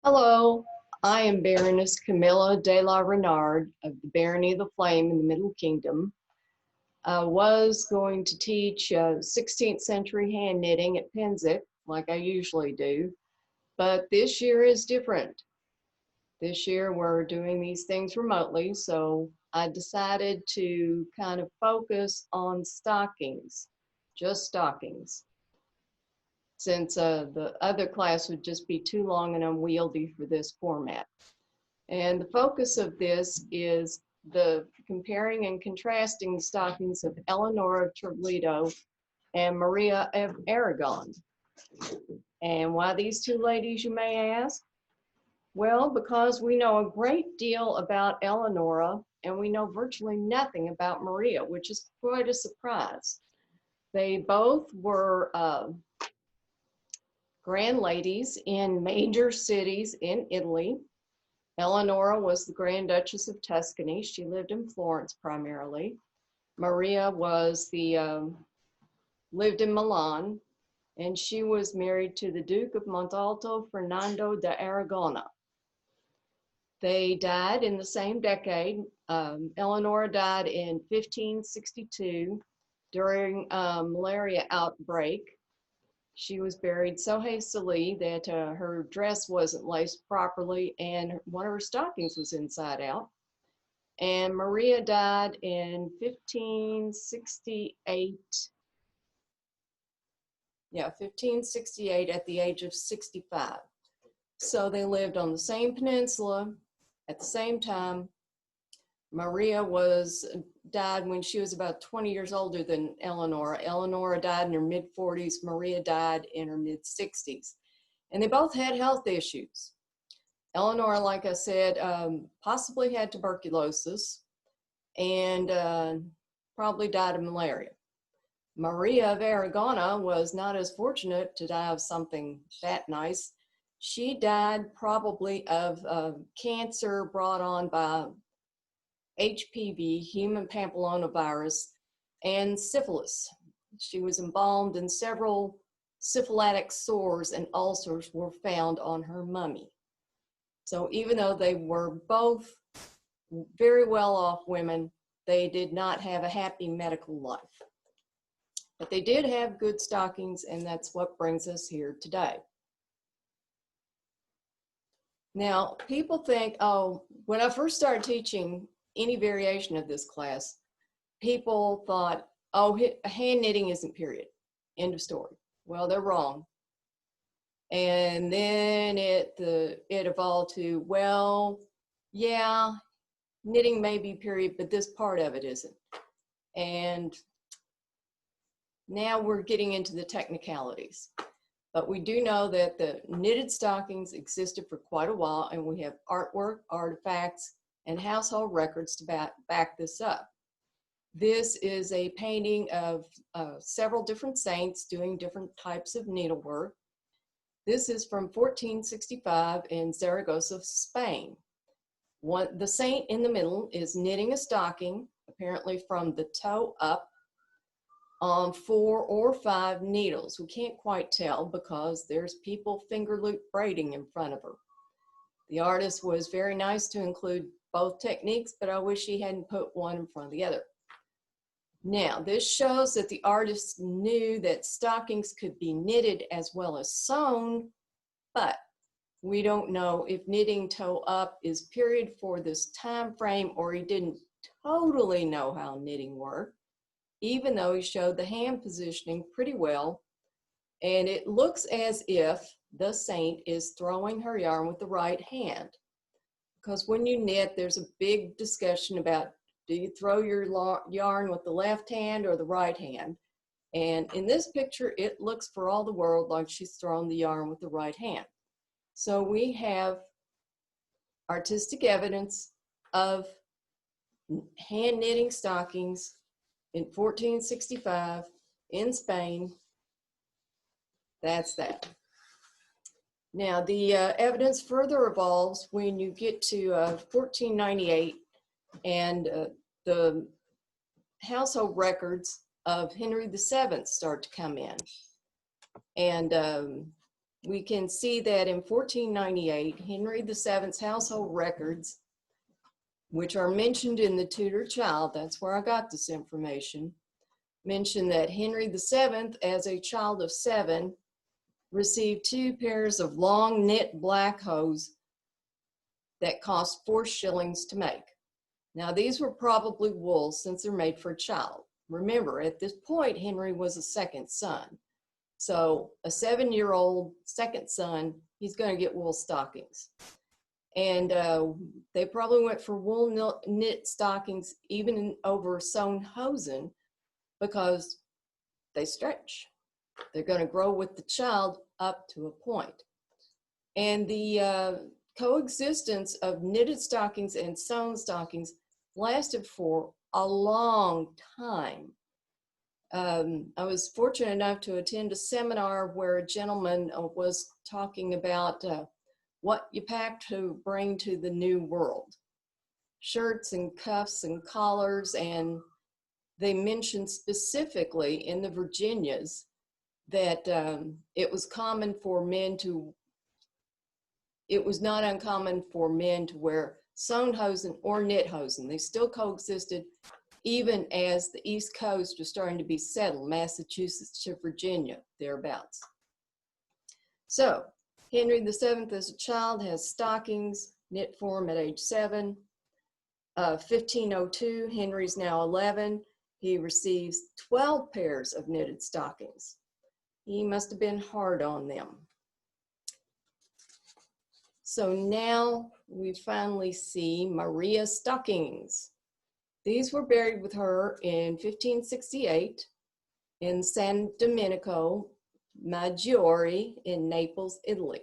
Hello, I am Baroness Camilla de la Reynarde of the Barony of the Flame in the Middle Kingdom. I was going to teach 16th century hand knitting at Penzic, like I usually do, but this year is different. This year we're doing these things remotely, so I decided to kind of focus on stockings, just stockings, since the other class would just be too long and unwieldy for this format. And the focus of this is the comparing and contrasting the stockings of Eleanora of Toledo and Maria of Aragon. And why these two ladies, you may ask? Well, because we know a great deal about Eleanora and we know virtually nothing about Maria, which is quite a surprise. They both were grand ladies in major cities in Italy. Eleanora was the Grand Duchess of Tuscany. She lived in Florence primarily. Maria was lived in Milan, and she was married to the Duke of Montalto, Fernando de Aragona. They died in the same decade. Eleanora died in 1562 during a malaria outbreak. She was buried so hastily that her dress wasn't laced properly and one of her stockings was inside out. And Maria died in 1568. Yeah, 1568 at the age of 65. So they lived on the same peninsula at the same time. Maria died when she was about 20 years older than Eleanora. Eleanora died in her mid-40s. Maria died in her mid-60s. And they both had health issues. Eleanora, like I said, possibly had tuberculosis and probably died of malaria. Maria of Aragona was not as fortunate to die of something that nice. She died probably of cancer brought on by HPV, human papillomavirus, and syphilis. She was embalmed and several syphilitic sores and ulcers were found on her mummy. So even though they were both very well off women, they did not have a happy medical life. But they did have good stockings, and that's what brings us here today. Now, people think, oh, when I first started teaching any variation of this class, people thought, oh, hand knitting isn't period, end of story. Well, they're wrong. And then it evolved to, well, yeah, knitting may be period, but this part of it isn't. And now we're getting into the technicalities. But we do know that the knitted stockings existed for quite a while, and we have artwork, artifacts, and household records to back this up. This is a painting of several different saints doing different types of needlework. This is from 1465 in Zaragoza, Spain. The saint in the middle is knitting a stocking, apparently from the toe up, on 4 or 5 needles. We can't quite tell because there's people finger loop braiding in front of her. The artist was very nice to include both techniques, but I wish he hadn't put one in front of the other. Now, this shows that the artist knew that stockings could be knitted as well as sewn, but we don't know if knitting toe up is period for this time frame, or he didn't totally know how knitting worked, even though he showed the hand positioning pretty well. And it looks as if the saint is throwing her yarn with the right hand. Because when you knit, there's a big discussion about, do you throw your yarn with the left hand or the right hand? And in this picture, it looks for all the world like she's throwing the yarn with the right hand. So we have artistic evidence of hand knitting stockings in 1465 in Spain. That's that. Now, the evidence further evolves when you get to 1498 and the household records of Henry VII start to come in. And we can see that in 1498, Henry VII's household records, which are mentioned in the Tudor Child, that's where I got this information, mention that Henry VII, as a child of 7, received 2 pairs of long knit black hose that cost 4 shillings to make. Now, these were probably wool since they're made for a child. Remember, at this point, Henry was a second son. So a 7-year-old second son, he's going to get wool stockings. And they probably went for wool knit stockings even over sewn hosen because they stretch. They're going to grow with the child up to a point. And the coexistence of knitted stockings and sewn stockings lasted for a long time. I was fortunate enough to attend a seminar where a gentleman was talking about what you pack to bring to the new world. Shirts and cuffs and collars, and they mentioned specifically in the Virginias that it was not uncommon for men to wear sewn hosen or knit hosen. They still coexisted even as the East Coast was starting to be settled, Massachusetts to Virginia, thereabouts. So Henry VII as a child has stockings, knit for him at age 7. 1502, Henry's now 11. He receives 12 pairs of knitted stockings. He must have been hard on them. So now we finally see Maria's stockings. These were buried with her in 1568 in San Domenico, Maggiore in Naples, Italy.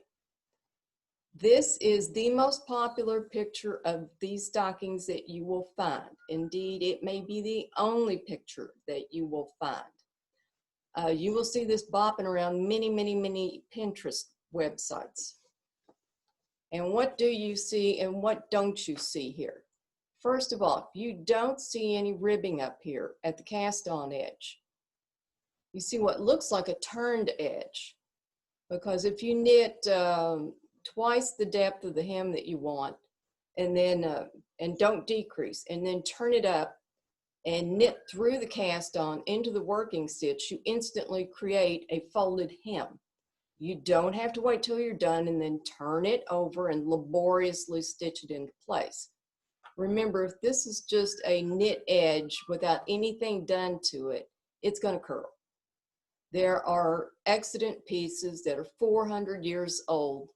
This is the most popular picture of these stockings that you will find. Indeed, it may be the only picture that you will find. You will see this bopping around many Pinterest websites. And what do you see and what don't you see here? First of all, you don't see any ribbing up here at the cast-on edge. You see what looks like a turned edge, because if you knit twice the depth of the hem that you want, and then and don't decrease, and then turn it up and knit through the cast-on into the working stitch, you instantly create a folded hem. You don't have to wait till you're done and then turn it over and laboriously stitch it into place. Remember, if this is just a knit edge without anything done to it, it's going to curl. There are extant pieces that are 400 years old,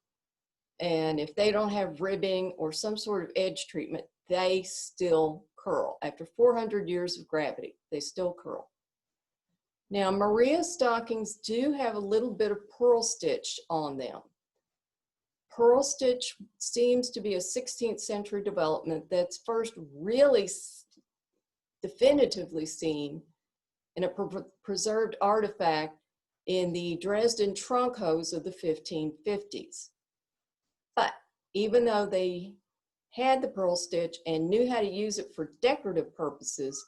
and if they don't have ribbing or some sort of edge treatment, they still curl. After 400 years of gravity, they still curl. Now, Maria's stockings do have a little bit of purl stitch on them. Purl stitch seems to be a 16th century development that's first really definitively seen in a preserved artifact in the Dresden trunk hose of the 1550s. But even though they had the purl stitch and knew how to use it for decorative purposes,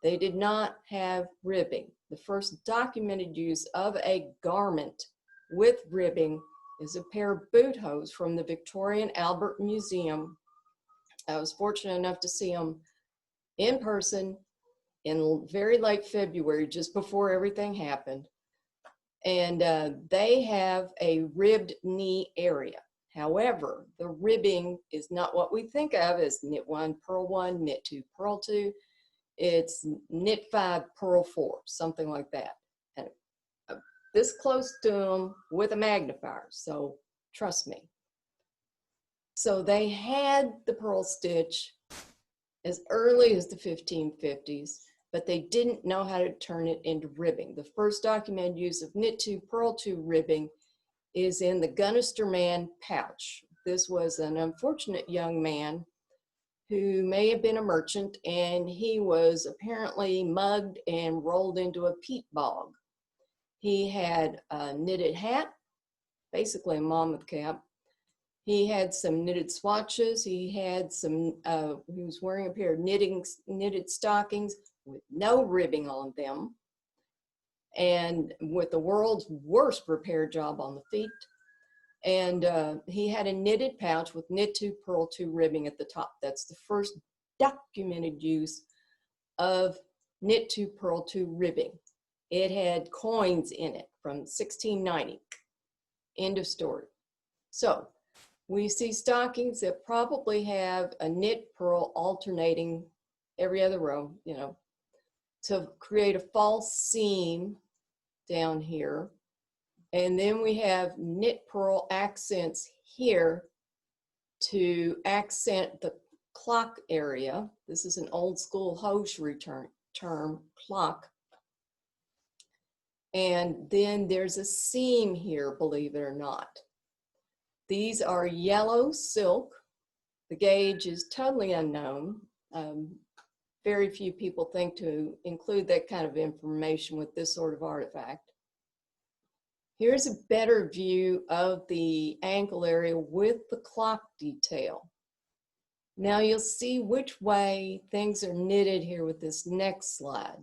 they did not have ribbing. The first documented use of a garment with ribbing is a pair of boot hose from the Victorian Albert Museum. I was fortunate enough to see them in person in very late February, just before everything happened. And they have a ribbed knee area. However, the ribbing is not what we think of as knit 1, purl 1, knit 2, purl 2. It's knit 5, purl 4, something like that. And this close to them with a magnifier, so trust me. So they had the purl stitch as early as the 1550s, but they didn't know how to turn it into ribbing. The first documented use of knit 2, purl 2 ribbing is in the Gunnister Man pouch. This was an unfortunate young man who may have been a merchant, and he was apparently mugged and rolled into a peat bog. He had a knitted hat, basically a Monmouth cap. He had some knitted swatches. He had some, he was wearing a pair of knitted stockings with no ribbing on them, and with the world's worst repair job on the feet. And he had a knitted pouch with knit to, purl to ribbing at the top. That's the first documented use of knit to, purl to ribbing. It had coins in it from 1690. End of story. So we see stockings that probably have a knit purl alternating every other row, you know, to create a false seam down here. And then we have knit purl accents here to accent the clock area. This is an old school hosiery term, clock. And then there's a seam here, believe it or not. These are yellow silk. The gauge is totally unknown. Very few people think to include that kind of information with this sort of artifact. Here's a better view of the ankle area with the clock detail. Now you'll see which way things are knitted here with this next slide.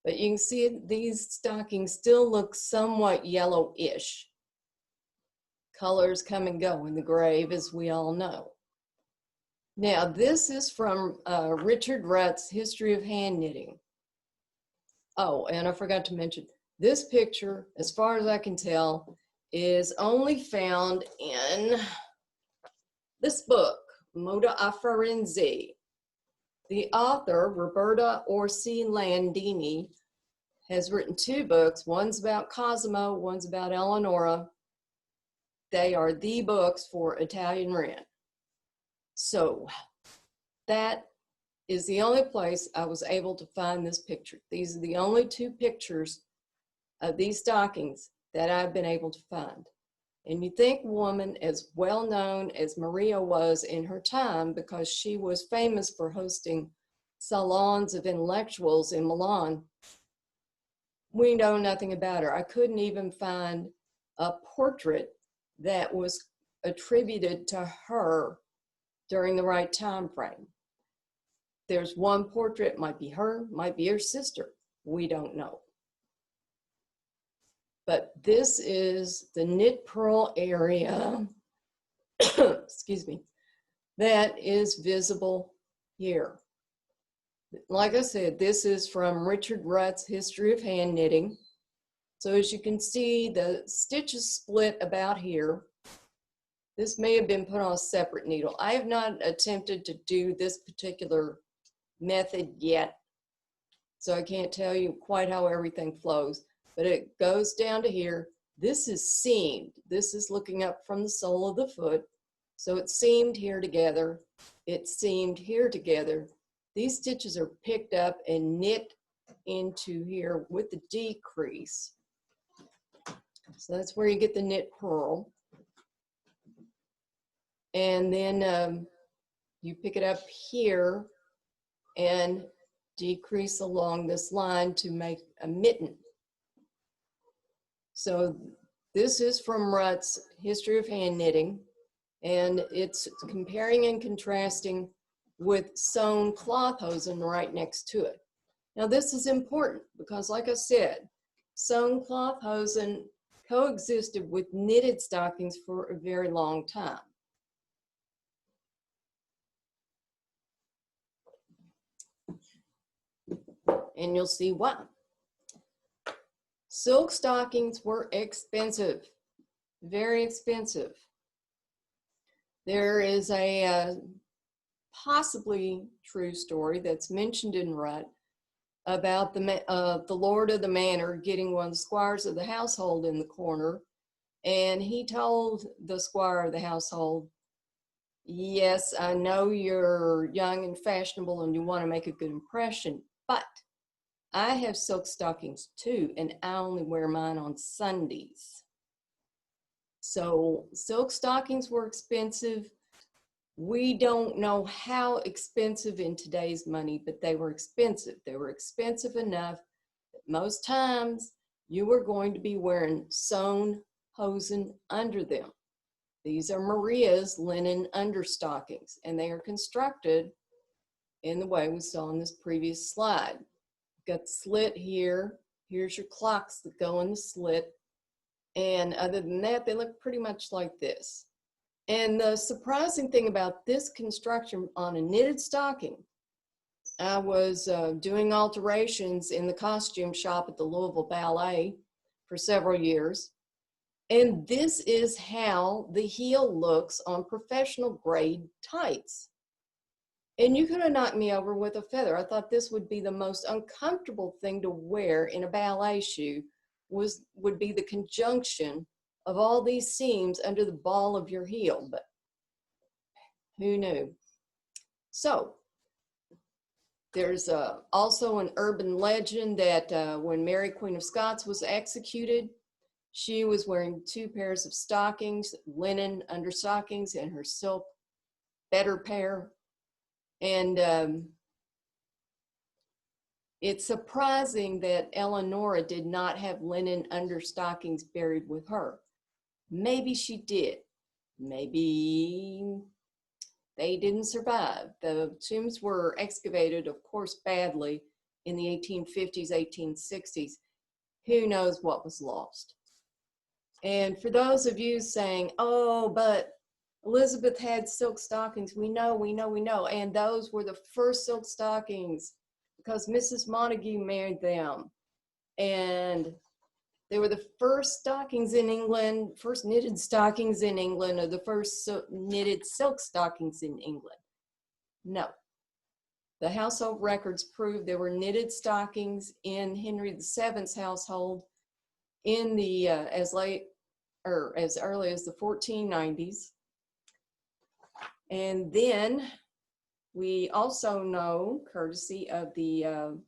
But you can see these stockings still look somewhat yellowish. Colors come and go in the grave, as we all know. Now this is from Richard Rutt's History of Hand Knitting. Oh, and I forgot to mention, this picture, as far as I can tell, is only found in this book, Moda a Firenze. The author, Roberta Orsi Landini, has written 2 books. One's about Cosimo, one's about Eleanora. They are the books for Italian Ren. So that is the only place I was able to find this picture. These are the only 2 pictures of these stockings that I've been able to find. And you think a woman as well known as Maria was in her time, because she was famous for hosting salons of intellectuals in Milan, we know nothing about her. I couldn't even find a portrait that was attributed to her during the right time frame. There's one portrait, might be her, might be her sister. We don't know. But this is the knit purl area, excuse me, that is visible here. Like I said, this is from Richard Rutt's History of Hand Knitting. So as you can see, the stitch is split about here. This may have been put on a separate needle. I have not attempted to do this particular method yet, so I can't tell you quite how everything flows. But it goes down to here. This is seamed. This is looking up from the sole of the foot. So it's seamed here together. It's seamed here together. These stitches are picked up and knit into here with the decrease. So that's where you get the knit purl. And then you pick it up here and decrease along this line to make a mitten. So this is from Rutt's History of Hand Knitting, and it's comparing and contrasting with sewn cloth hosen right next to it. Now this is important because, like I said, sewn cloth hosen coexisted with knitted stockings for a very long time. And you'll see why. Silk stockings were expensive, very expensive. There is a possibly true story that's mentioned in Rutt about the lord of the manor getting one of the squires of the household in the corner, and he told the squire of the household, "Yes, I know you're young and fashionable and you want to make a good impression, but I have silk stockings too, and I only wear mine on Sundays." So silk stockings were expensive. We don't know how expensive in today's money, but they were expensive. They were expensive enough that most times you were going to be wearing sewn hosen under them. These are Maria's linen understockings, and they are constructed in the way we saw in this previous slide. Got the slit here. Here's your clocks that go in the slit. And other than that, they look pretty much like this. And the surprising thing about this construction on a knitted stocking, I was doing alterations in the costume shop at the Louisville Ballet for several years. And this is how the heel looks on professional grade tights. And you could have knocked me over with a feather. I thought this would be the most uncomfortable thing to wear in a ballet shoe, would be the conjunction of all these seams under the ball of your heel, but who knew? So there's also an urban legend that when Mary Queen of Scots was executed, she was wearing 2 pairs of stockings, linen understockings, and her silk better pair. And it's surprising that Eleanora did not have linen understockings buried with her. Maybe she did. Maybe they didn't survive. The tombs were excavated, of course, badly in the 1850s, 1860s. Who knows what was lost? And for those of you saying, oh, but Elizabeth had silk stockings, we know. And those were the first silk stockings because Mrs. Montague married them. And they were the first stockings in England, first knitted stockings in England, or the first knitted silk stockings in England. No. The household records prove there were knitted stockings in Henry VII's household in the as early as the 1490s. And then we also know, courtesy of the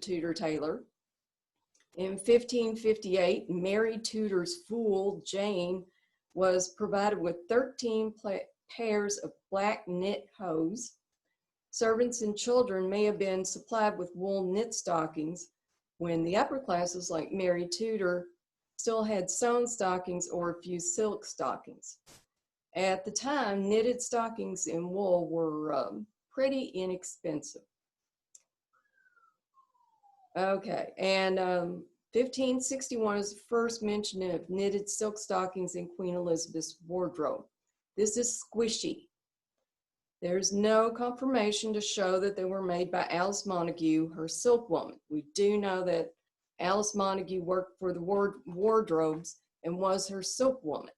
Tudor tailor, in 1558, Mary Tudor's fool, Jane, was provided with 13 pairs of black knit hose. Servants and children may have been supplied with wool knit stockings when the upper classes, like Mary Tudor, still had sewn stockings or a few silk stockings. At the time, knitted stockings in wool were pretty inexpensive. Okay, and 1561 is the first mention of knitted silk stockings in Queen Elizabeth's wardrobe. This is squishy. There's no confirmation to show that they were made by Alice Montague, her silkwoman. We do know that Alice Montague worked for the wardrobes and was her silkwoman.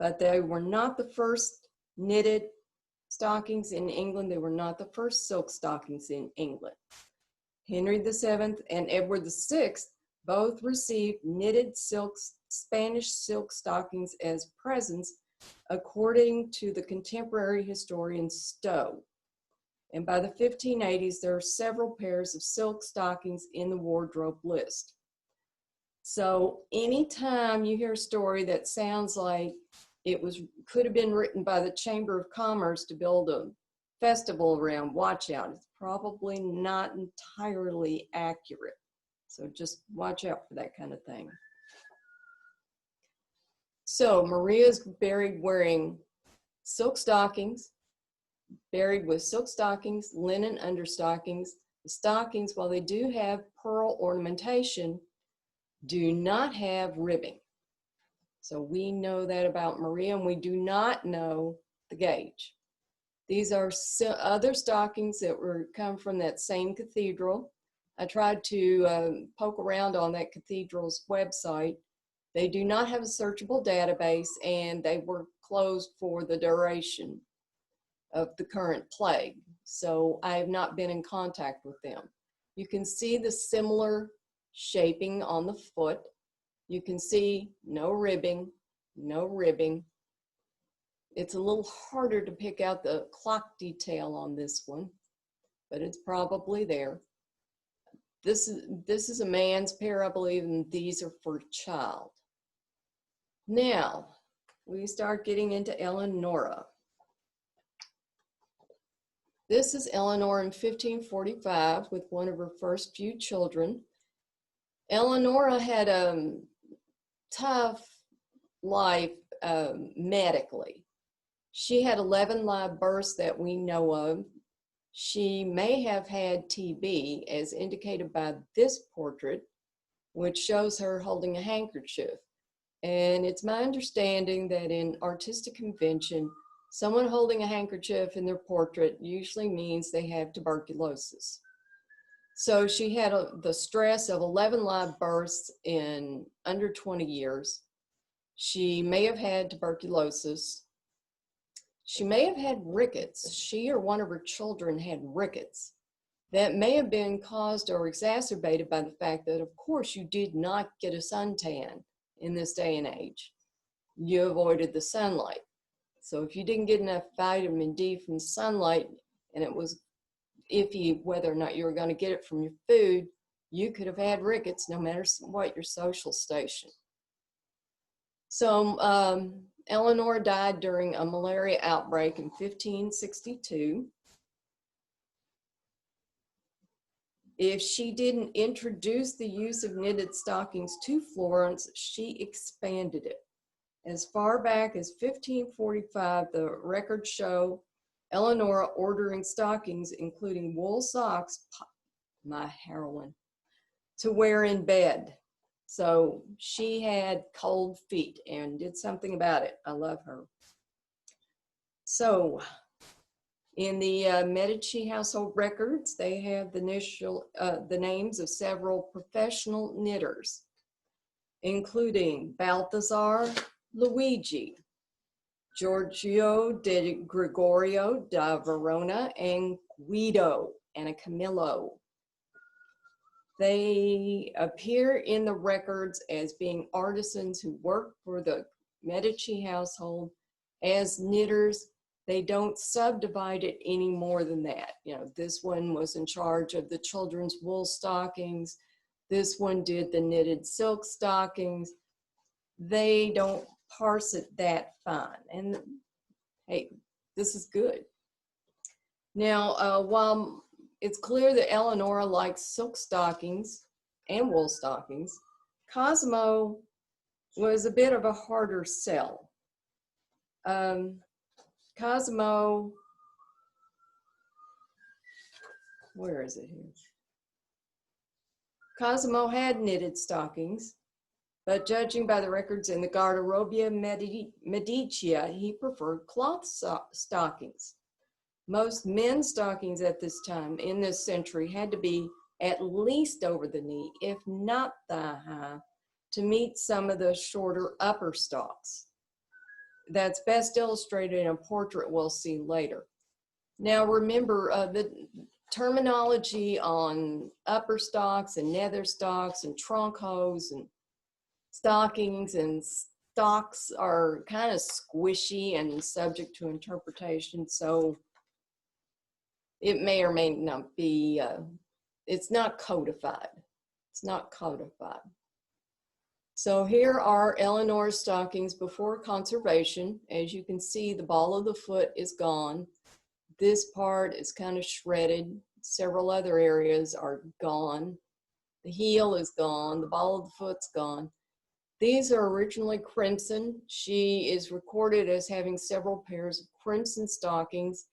But they were not the first knitted stockings in England. They were not the first silk stockings in England. Henry VII and Edward VI both received knitted Spanish silk stockings as presents, according to the contemporary historian Stowe. And by the 1580s, there are several pairs of silk stockings in the wardrobe list. So anytime you hear a story that sounds like it could have been written by the Chamber of Commerce to build a festival around, watch out. It's probably not entirely accurate. So just watch out for that kind of thing. So Maria's buried wearing silk stockings, buried with silk stockings, linen understockings. The stockings, while they do have pearl ornamentation, do not have ribbing. So we know that about Maria, and we do not know the gauge. These are other stockings that come from that same cathedral. I tried to poke around on that cathedral's website. They do not have a searchable database, and they were closed for the duration of the current plague. So I have not been in contact with them. You can see the similar shaping on the foot. You can see no ribbing, no ribbing. It's a little harder to pick out the clock detail on this one, but it's probably there. This is a man's pair, I believe, and these are for a child. Now, we start getting into Eleanora. This is Eleanor in 1545 with one of her first few children. Eleanora had a tough life medically. She had 11 live births that we know of. She may have had TB, as indicated by this portrait, which shows her holding a handkerchief. And it's my understanding that in artistic convention, someone holding a handkerchief in their portrait usually means they have tuberculosis. So she had the stress of 11 live births in under 20 years. She may have had tuberculosis. She may have had rickets. She or one of her children had rickets. That may have been caused or exacerbated by the fact that, of course, you did not get a suntan in this day and age. You avoided the sunlight. So if you didn't get enough vitamin D from sunlight, and it was iffy whether or not you were going to get it from your food, you could have had rickets no matter what your social station. So Eleanor died during a malaria outbreak in 1562. If she didn't introduce the use of knitted stockings to Florence, she expanded it. As far back as 1545, the records show Eleanor ordering stockings, including wool socks, my heroine, to wear in bed. So she had cold feet and did something about it. I love her. So in the Medici household records, they have the names of several professional knitters, including Balthazar, Luigi, Giorgio de Gregorio da Verona, and Guido and a Camillo. They appear in the records as being artisans who worked for the Medici household as knitters. They don't subdivide it any more than that. You know, this one was in charge of the children's wool stockings. This one did the knitted silk stockings. They don't parse it that fine. And hey, this is good. Now, while it's clear that Eleanor likes silk stockings and wool stockings, Cosimo was a bit of a harder sell. Cosimo, where is it here? Cosimo had knitted stockings, but judging by the records in the Guardarobia Medicia, he preferred cloth stockings. Most men's stockings at this time in this century had to be at least over the knee, if not thigh high, to meet some of the shorter upper stocks. That's best illustrated in a portrait we'll see later. Now remember, the terminology on upper stocks and nether stocks and trunk hose and stockings and stocks are kind of squishy and subject to interpretation, so it may or may not be, it's not codified. It's not codified. So here are Eleanor's stockings before conservation. As you can see, the ball of the foot is gone. This part is kind of shredded. Several other areas are gone. The heel is gone. The ball of the foot's gone. These are originally crimson. She is recorded as having several pairs of crimson stockings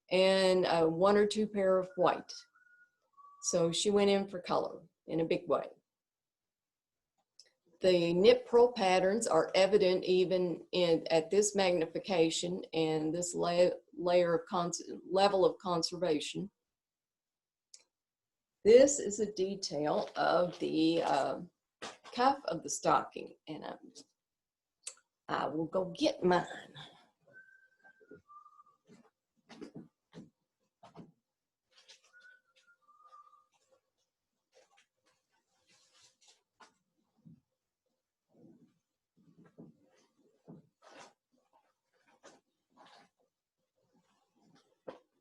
and one or two pair of white. So she went in for color in a big way. The knit purl patterns are evident even at this magnification and this level of conservation. This is a detail of the cuff of the stocking, and I will go get mine.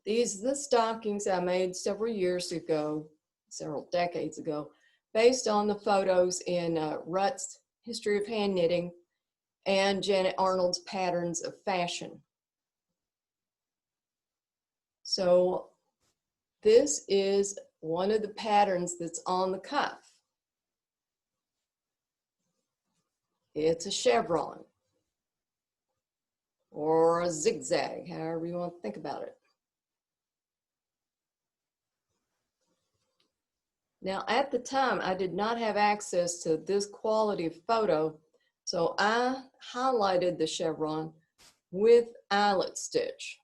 These are the stockings I made several years ago, several decades ago, based on the photos in Rutt's History of Hand Knitting and Janet Arnold's Patterns of Fashion. So this is one of the patterns that's on the cuff. It's a chevron or a zigzag, however you want to think about it. Now, at the time, I did not have access to this quality of photo, So I highlighted the chevron with eyelet stitch.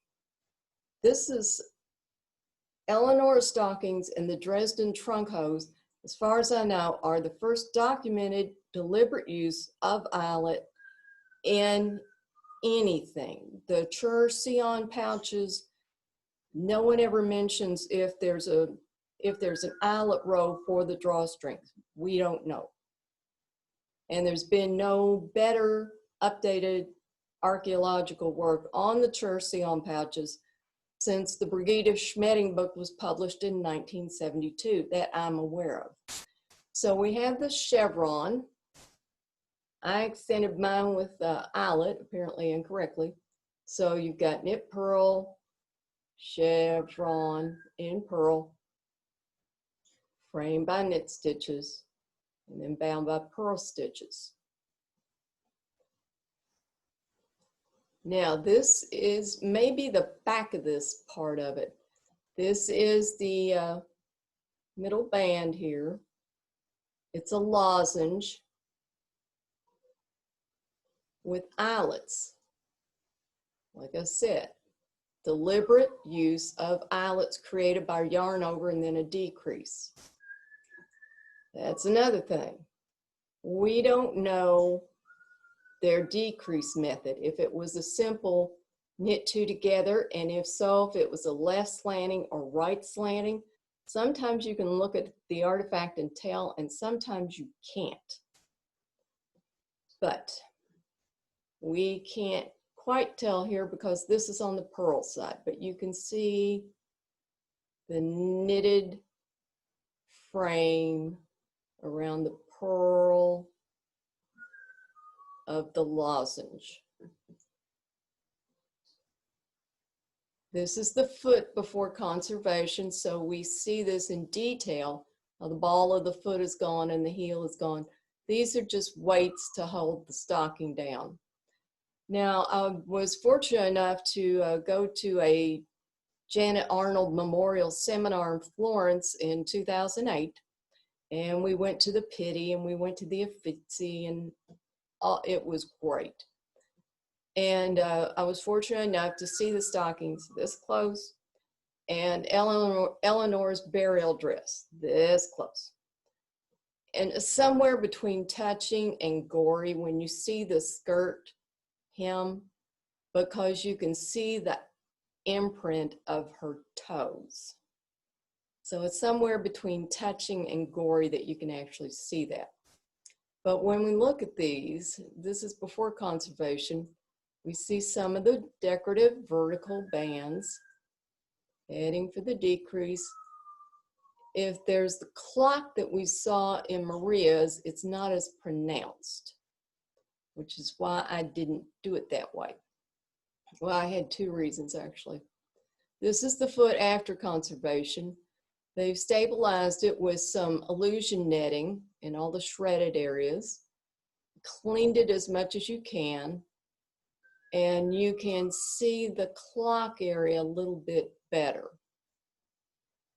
This is Eleanora stockings and the Dresden trunk hose, as far as I know, are the first documented deliberate use of eyelet in anything. The chevron pouches, no one ever mentions if there's an eyelet row for the drawstrings. We don't know. And there's been no better updated archaeological work on the chevron pouches since the Brigida Schmedding book was published in 1972 that I'm aware of. So we have the chevron. I accented mine with eyelet, apparently incorrectly. So you've got knit purl, chevron in purl, framed by knit stitches, and then bound by purl stitches. Now this is maybe the back of this part of it. This is the middle band here. It's a lozenge with eyelets. Like I said, deliberate use of eyelets created by yarn over and then a decrease. That's another thing. We don't know their decrease method, if it was a simple knit two together, and if so, if it was a left slanting or right slanting. Sometimes you can look at the artifact and tell, and sometimes you can't. But we can't quite tell here because this is on the purl side, but you can see the knitted frame around the purl of the lozenge. This is the foot before conservation, so we see this in detail. How the ball of the foot is gone and the heel is gone. These are just weights to hold the stocking down. Now, I was fortunate enough to go to a Janet Arnold Memorial Seminar in Florence in 2008, and we went to the Pitti and we went to the Uffizi, and it was great. And I was fortunate enough to see the stockings this close and Eleanor's burial dress this close. And somewhere between touching and gory when you see the skirt hem, because you can see the imprint of her toes. So it's somewhere between touching and gory that you can actually see that. But when we look at these, this is before conservation, we see some of the decorative vertical bands heading for the decrease. If there's the clock that we saw in Maria's, it's not as pronounced, which is why I didn't do it that way. Well, I had two reasons actually. This is the foot after conservation. They've stabilized it with some illusion netting in all the shredded areas, cleaned it as much as you can, and you can see the clock area a little bit better.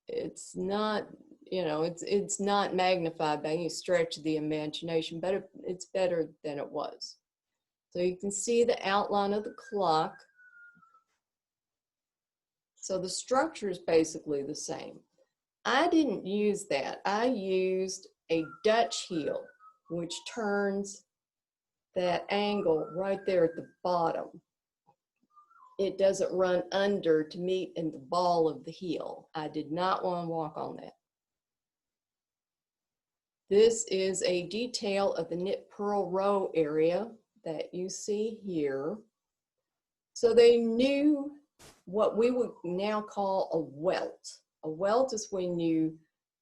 It's not, you know, it's not magnified by any stretch of the imagination, but it's better than it was. So you can see the outline of the clock. So the structure is basically the same. I didn't use that. I used a Dutch heel, which turns that angle right there at the bottom. It doesn't run under to meet in the ball of the heel. I did not want to walk on that. This is a detail of the knit purl row area that you see here. So they knew what we would now call a welt. A welt is when you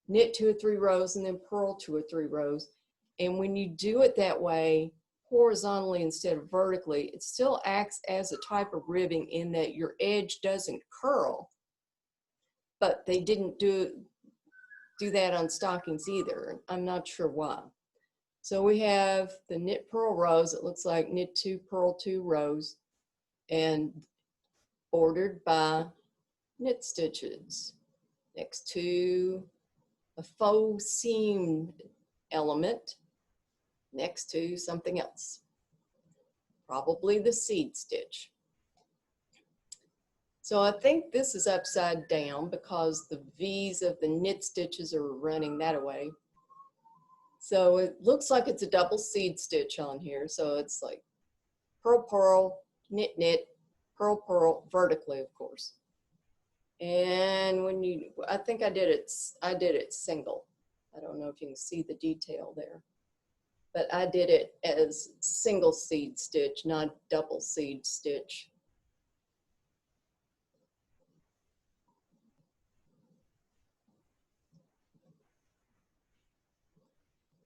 knit 2 or 3 rows and then purl 2 or 3 rows. And when you do it that way, horizontally instead of vertically, it still acts as a type of ribbing in that your edge doesn't curl. But they didn't do that on stockings either. I'm not sure why. So we have the knit purl rows. It looks like knit 2, purl 2 rows, and bordered by knit stitches next to a faux seam element next to something else. probably the seed stitch. So I think this is upside down because the V's of the knit stitches are running that way. So it looks like it's a double seed stitch on here. So it's like purl, purl, knit, knit, purl, purl, vertically, of course. And when you, I think I did it single. I don't know if you can see the detail there, but I did it as single seed stitch, not double seed stitch.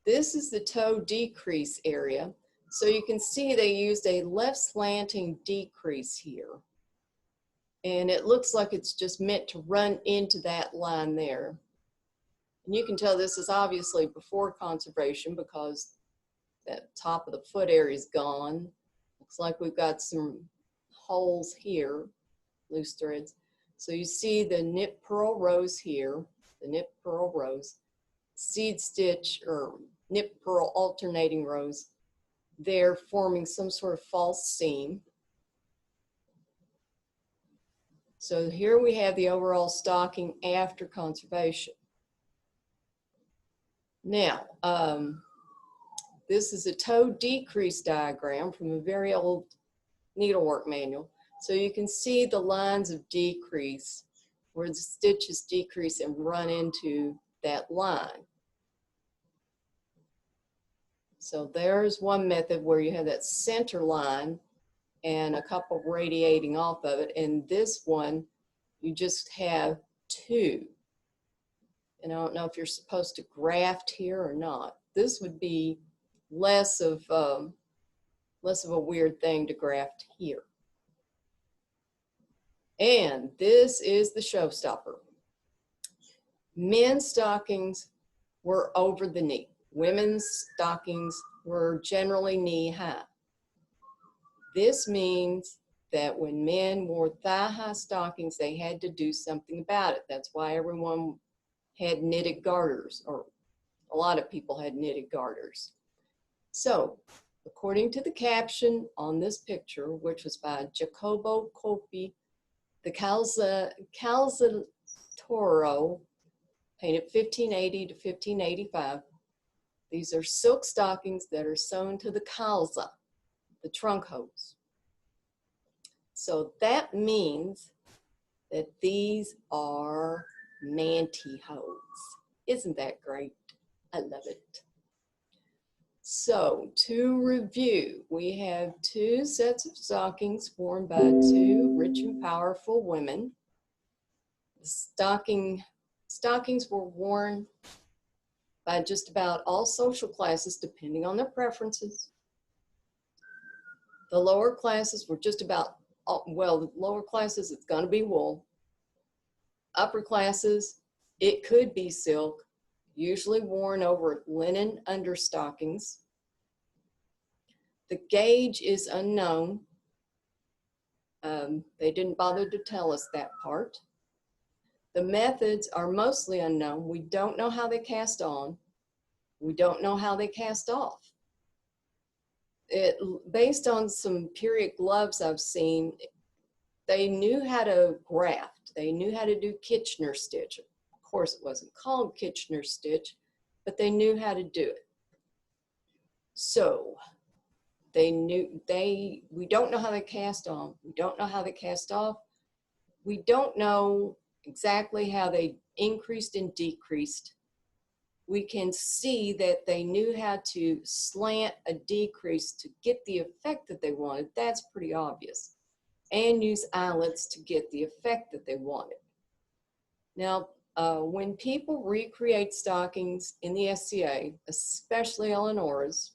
This is the toe decrease area. So you can see they used a left slanting decrease here. And it looks like it's just meant to run into that line there. And you can tell this is obviously before conservation because that top of the foot area is gone. Looks like we've got some holes here, loose threads. So you see the knit purl rows here, the knit purl rows, seed stitch or knit purl alternating rows. They're forming some sort of false seam. So here we have the overall stocking after conservation. Now, this is a toe decrease diagram from a very old needlework manual. So you can see the lines of decrease where the stitches decrease and run into that line. So there's one method where you have that center line and a couple radiating off of it. And this one, you just have two. And I don't know if you're supposed to graft here or not. This would be less of a weird thing to graft here. And this is the showstopper. Men's stockings were over the knee. Women's stockings were generally knee high. This means that when men wore thigh-high stockings, they had to do something about it. That's why everyone had knitted garters, or a lot of people had knitted garters. So, according to the caption on this picture, which was by Jacopo Coppi, the Calzatoro, painted 1580 to 1585, these are silk stockings that are sewn to the calza, the trunk hose. So that means that these are mantyhose. Isn't that great? I love it. So to review, we have two sets of stockings worn by two rich and powerful women. The stockings were worn by just about all social classes, depending on their preferences. The lower classes were just about, well, the lower classes, it's going to be wool. Upper classes, it could be silk, usually worn over linen understockings. The gauge is unknown. They didn't bother to tell us that part. The methods are mostly unknown. We don't know how they cast on. We don't know how they cast off. Based on some period gloves I've seen, they knew how to graft. They knew how to do Kitchener stitch. Of course, it wasn't called Kitchener stitch, but they knew how to do it. So we don't know how they cast on. We don't know how they cast off. We don't know exactly how they increased and decreased. We can see that they knew how to slant a decrease to get the effect that they wanted. That's pretty obvious. And use eyelets to get the effect that they wanted. Now, when people recreate stockings in the SCA, especially Eleanora's,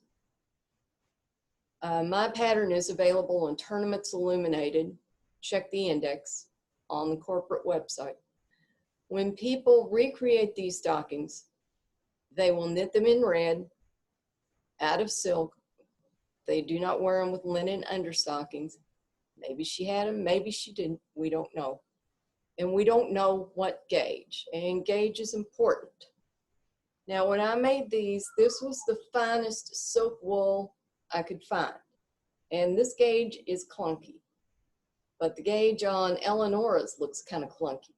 my pattern is available on Tournaments Illuminated. Check the index on the corporate website. When people recreate these stockings, they will knit them in red, out of silk. They do not wear them with linen understockings. Maybe she had them, maybe she didn't, we don't know. And we don't know what gauge, and gauge is important. Now, when I made these, this was the finest silk wool I could find. And this gauge is clunky, but the gauge on Eleanora's looks kind of clunky.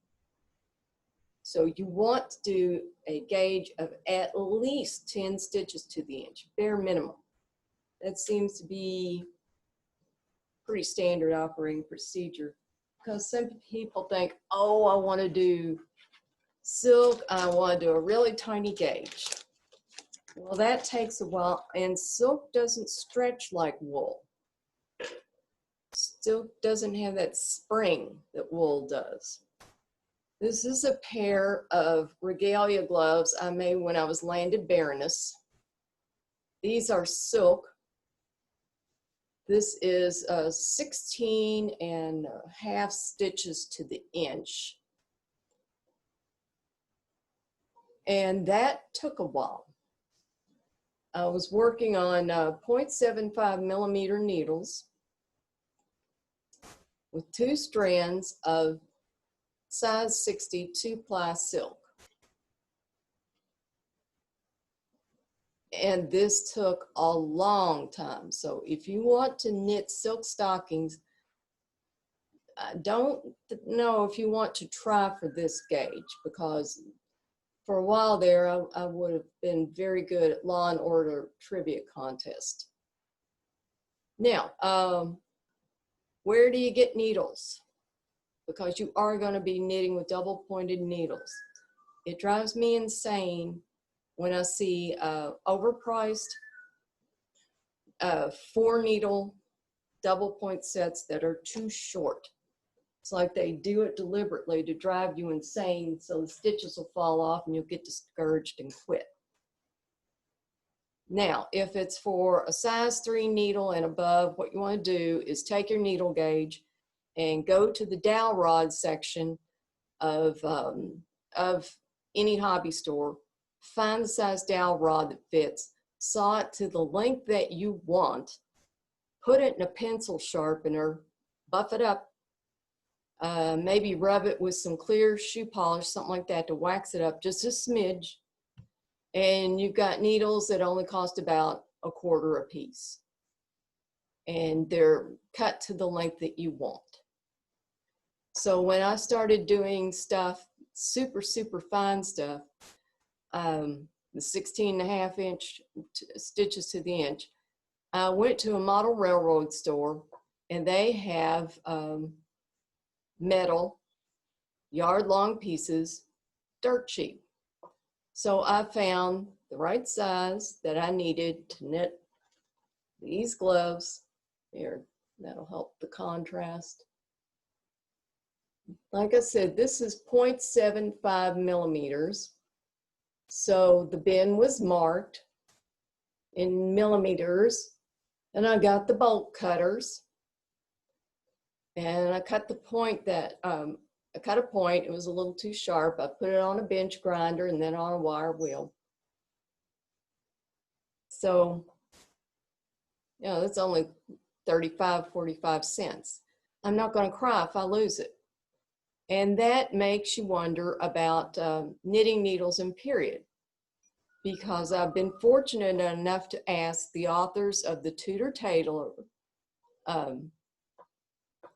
So you want to do a gauge of at least 10 stitches to the inch, bare minimum. That seems to be pretty standard operating procedure, because some people think, oh, I want to do silk, I want to do a really tiny gauge. Well, that takes a while, and silk doesn't stretch like wool. Silk doesn't have that spring that wool does. This is a pair of regalia gloves I made when I was landed Baroness. These are silk. This is 16.5 stitches to the inch. And that took a while. I was working on 0.75 millimeter needles with 2 strands of size 60 2-ply silk. And this took a long time. So if you want to knit silk stockings, I don't know if you want to try for this gauge, because for a while there, I would have been very good at Law and Order trivia contest. Now, where do you get needles? Because you are going to be knitting with double pointed needles. It drives me insane when I see overpriced 4-needle double point sets that are too short. It's like they do it deliberately to drive you insane, so the stitches will fall off and you'll get discouraged and quit. Now, if it's for a size 3 needle and above, what you want to do is take your needle gauge and go to the dowel rod section of any hobby store, find the size dowel rod that fits, saw it to the length that you want, put it in a pencil sharpener, buff it up, maybe rub it with some clear shoe polish, something like that, to wax it up just a smidge, and you've got needles that only cost about $1/4 a piece, and they're cut to the length that you want. So when I started doing stuff, super fine stuff, the 16.5 inch stitches to the inch, I went to a model railroad store, and they have metal, yard-long pieces, dirt cheap. So I found the right size that I needed to knit these gloves. Here, that'll help the contrast. Like I said, this is 0.75 millimeters. So the bin was marked in millimeters, and I got the bolt cutters. And I cut the point that, I cut a point, it was a little too sharp. I put it on a bench grinder and then on a wire wheel. So, you know, that's only 35, 45 cents. I'm not going to cry if I lose it. And that makes you wonder about knitting needles and period, because I've been fortunate enough to ask the authors of The Tudor Tailor,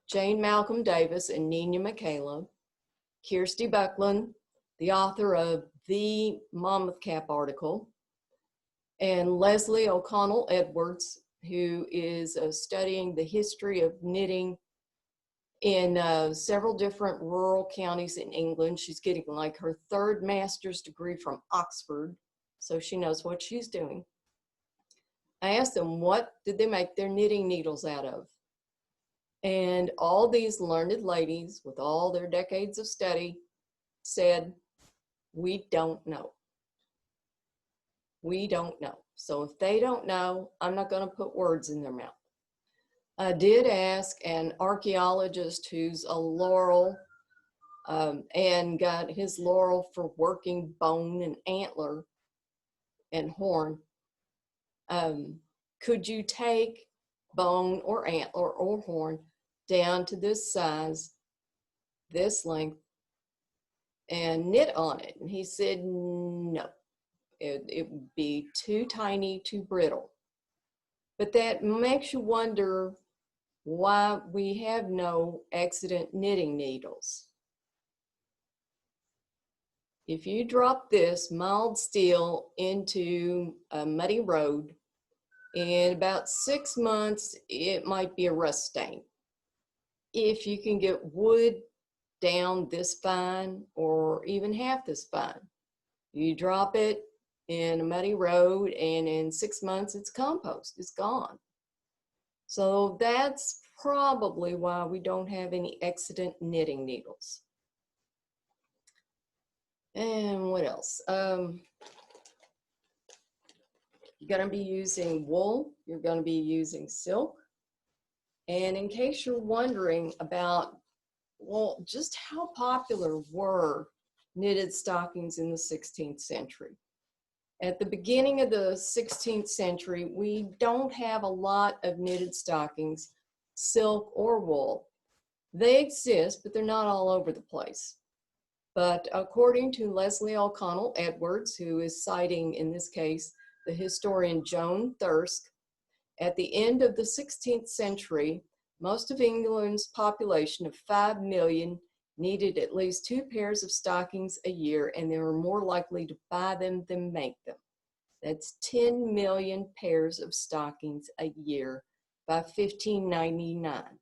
Jane Malcolm Davis and Nina Michaela, Kirsty Buckland, the author of the Monmouth Cap article, and Leslie O'Connell Edwards, who is studying the history of knitting in several different rural counties in England. She's getting like her 3rd master's degree from Oxford, so she knows what she's doing. I asked them, what did they make their knitting needles out of? And all these learned ladies with all their decades of study said, we don't know. We don't know. So if they don't know, I'm not going to put words in their mouth. I did ask an archaeologist who's a laurel and got his laurel for working bone and antler and horn. Could you take bone or antler or horn down to this size, this length, and knit on it? And he said, no, it would be too tiny, too brittle. But that makes you wonder why we have no accident knitting needles. If you drop this mild steel into a muddy road, in about 6 months, it might be a rust stain. If you can get wood down this fine or even half this fine, you drop it in a muddy road and in 6 months it's compost, it's gone. So that's probably why we don't have any accident knitting needles. And what else? You're going to be using wool, you're going to be using silk. And in case you're wondering about, well, just how popular were knitted stockings in the 16th century? At the beginning of the 16th century, we don't have a lot of knitted stockings, silk or wool. They exist, but they're not all over the place. But according to Leslie O'Connell Edwards, who is citing, in this case, the historian Joan Thirsk, at the end of the 16th century, most of England's population of 5 million needed at least 2 pairs of stockings a year, and they were more likely to buy them than make them. That's 10 million pairs of stockings a year by 1599.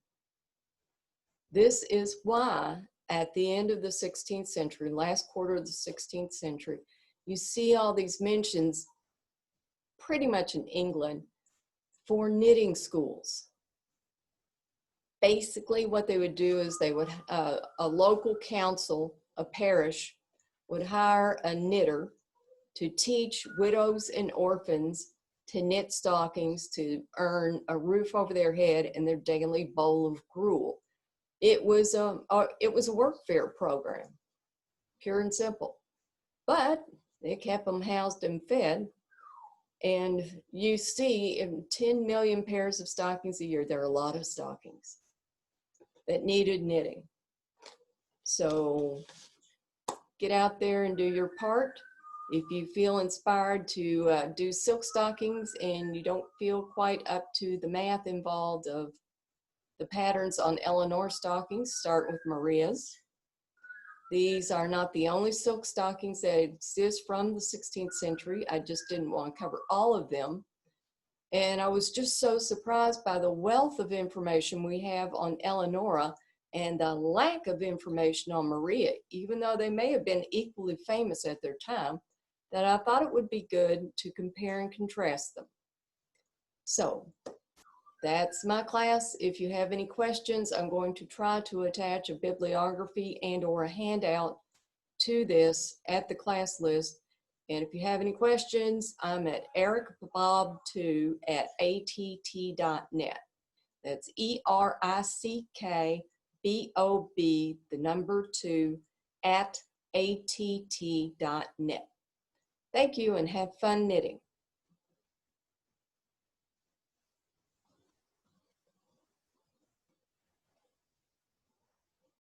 This is why at the end of the 16th century, last quarter of the 16th century, you see all these mentions pretty much in England for knitting schools. Basically what they would do is they would, a local council, a parish, would hire a knitter to teach widows and orphans to knit stockings to earn a roof over their head and their daily bowl of gruel. It was a workfare program, pure and simple. But they kept them housed and fed. And you see in 10 million pairs of stockings a year, there are a lot of stockings that needed knitting. So get out there and do your part. If you feel inspired to do silk stockings and you don't feel quite up to the math involved of the patterns on Eleanor stockings, start with Maria's. These are not the only silk stockings that exist from the 16th century. I just didn't want to cover all of them. And I was just so surprised by the wealth of information we have on Eleanora and the lack of information on Maria, even though they may have been equally famous at their time, that I thought it would be good to compare and contrast them. So that's my class. If you have any questions, I'm going to try to attach a bibliography and or a handout to this at the class list. And if you have any questions, I'm at ericbob2@att.net. That's ERICKBOB2@att.net. Thank you and have fun knitting.